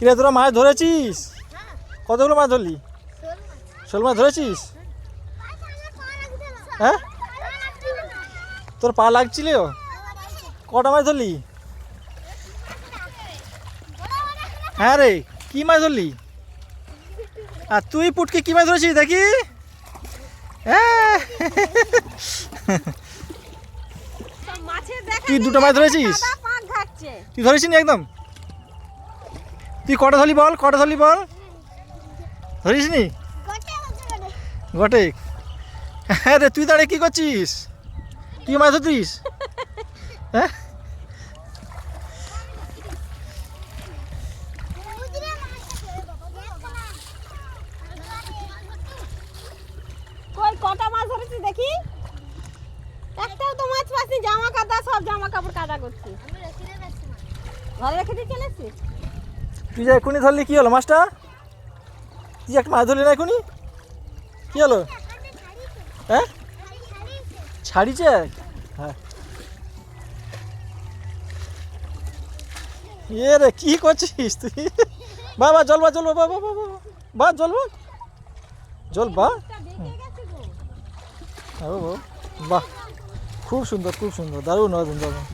কিরে তোরা মাছ ধরেছিস? কতগুলো মাছ ধরলি? শোল মাছ ধরেছিস? হ্যাঁ, তোর পা লাগছিল? কটা মাছ ধরলি? হ্যাঁ রে, কি মাছ ধরলি? আর তুই পুটকে কি মাছ ধরেছিস দেখি? হ্যাঁ, তুই দুটো মাছ ধরেছিস? তুই ধরিস নি একদম? তুই কটা ধরলি বল, কটা ধরলি বল? ধরিস নি? গটে। হ্যাঁ রে, তুই দাঁড়িয়ে কি করছিস? তুই মাছ ধরছিস? হ্যাঁ, কটা মাছ ধরেছি দেখি? একটাও তো মাছ পাসনি, জামা কাদা, সব জামা কাপড় কাদা করছি। ঘরে রেখে দিয়ে চলে এসেছি। তুই যে এখনই ধরলি, কি হলো মাছটা? তুই একটা মাছ ধরলি না এখনই? কি হলো? হ্যাঁ, ছাড়িছে? হ্যাঁ। এ রে, কি করছিস তুই? বাবা জল বা, জল বা, বাবা বা, জল বা, জল বা। বাহ, খুব সুন্দর, খুব সুন্দর, দারুণ দারুণ দারুণ।